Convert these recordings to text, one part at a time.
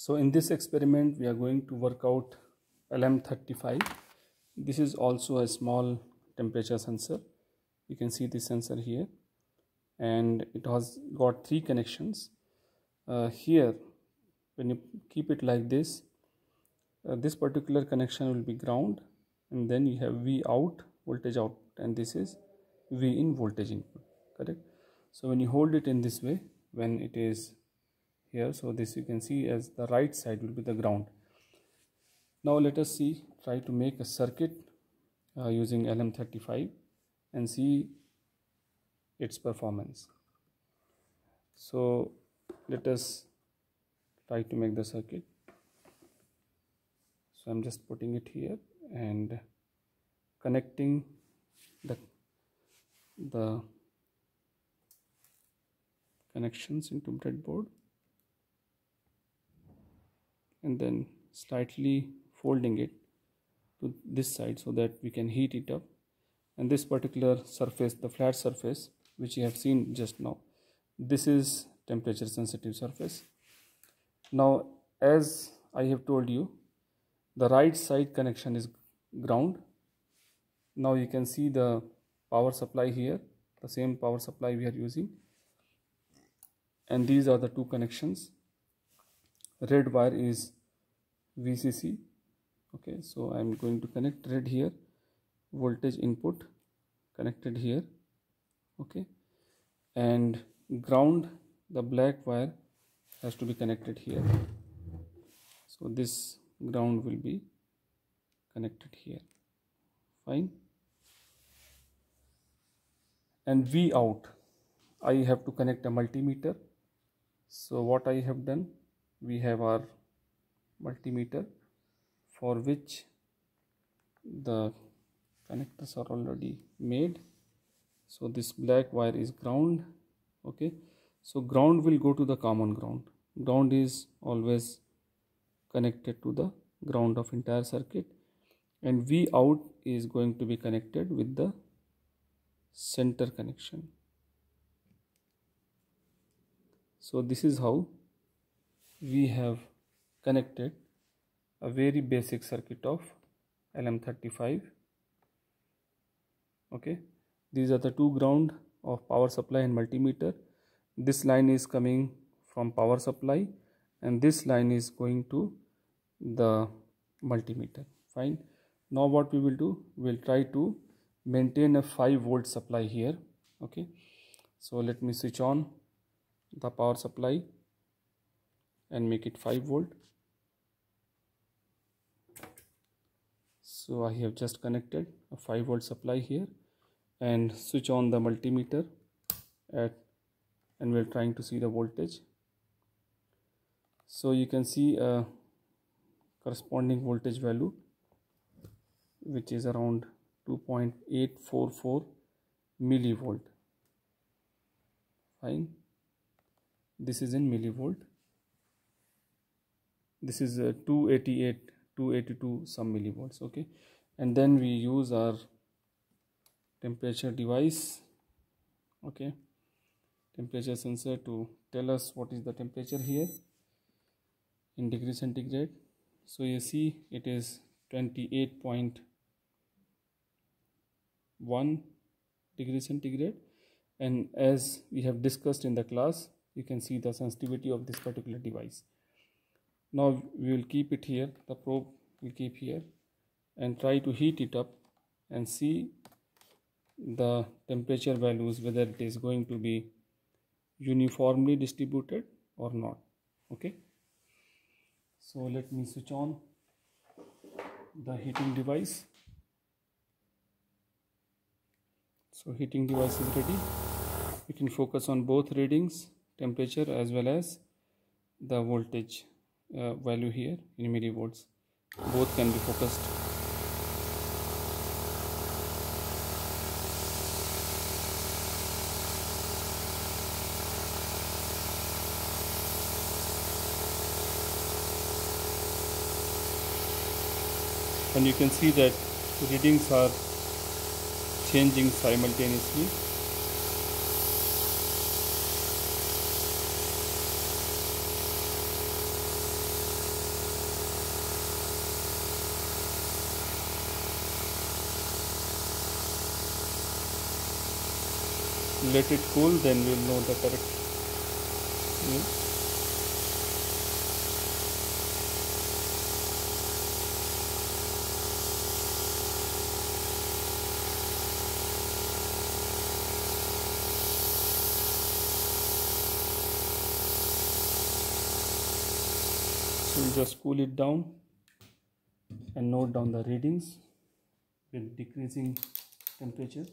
So in this experiment we are going to work out LM35. This is also a small temperature sensor. You can see the sensor here, and it has got three connections. Here when you keep it like this, this particular connection will be ground, and then you have V out, voltage out, and this is V in, voltage input, correct? So when you hold it in this way, when it is here, so this you can see as the right side will be the ground. Now let us try to make a circuit using LM35 and see its performance. So let us try to make the circuit. So I'm just putting it here and connecting the connections into breadboard, and then slightly folding it to this side so that we can heat it up. And this particular surface, the flat surface which you have seen just now, this is temperature sensitive surface. Now as I have told you, the right side connection is ground. Now you can see the power supply here, the same power supply we are using, and these are the two connections. Red wire is VCC. Okay, so I'm going to connect red here, voltage input connected here, okay, and ground, the black wire has to be connected here. So this ground will be connected here, fine. And V out, I have to connect a multimeter. So what I have done, we have our multimeter for which the connectors are already made. So this black wire is ground, okay. So ground will go to the common ground. Ground is always connected to the ground of entire circuit, and V out is going to be connected with the center connection. So this is how we have connected a very basic circuit of LM35. Okay, these are the two ground of power supply and multimeter. This line is coming from power supply and this line is going to the multimeter, fine. Now what we will do, we'll try to maintain a 5-volt supply here. Okay, so let me switch on the power supply and make it 5 volt. So I have just connected a 5 volt supply here and switch on the multimeter and we're trying to see the voltage. So you can see a corresponding voltage value which is around 2.844 millivolt, fine. This is in millivolt. This is 282 some millivolts, okay. And then we use our temperature device, okay, temperature sensor, to tell us what is the temperature here in degree centigrade. So you see it is 28.1 degree centigrade, and as we have discussed in the class, you can see the sensitivity of this particular device. Now we will keep it here, the probe will keep here, and try to heat it up and see the temperature values, whether it is going to be uniformly distributed or not, okay. So let me switch on the heating device. So heating device is ready. We can focus on both readings, temperature as well as the voltage value here in millivolts. Both can be focused. And you can see that the readings are changing simultaneously. let it cool, then we'll know the correct name. So we'll just cool it down and note down the readings with decreasing temperature.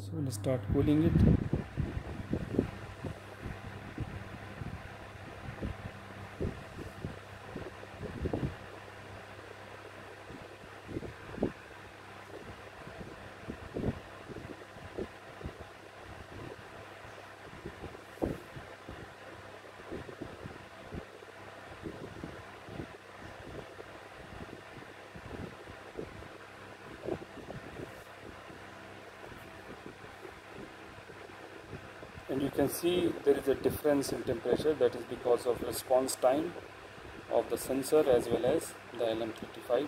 So we'll start cooling it. And you can see there is a difference in temperature. That is because of response time of the sensor as well as the LM35.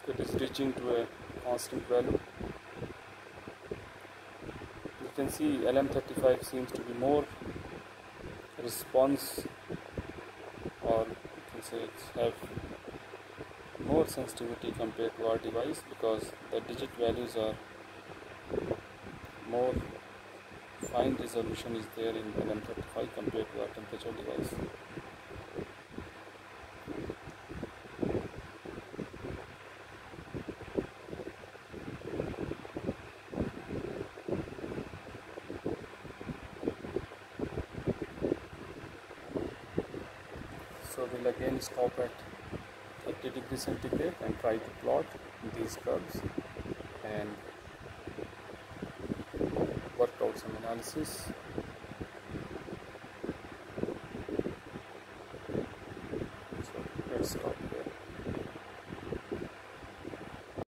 It is reaching to a constant value. You can see LM35 seems to be more response, or you can say it's have more sensitivity compared to our device, because the digit values are more fine resolution is there in LM35 compared to our temperature device. So we'll again stop at 30 degrees centigrade and try to plot these curves and work out some analysis. So let's stop.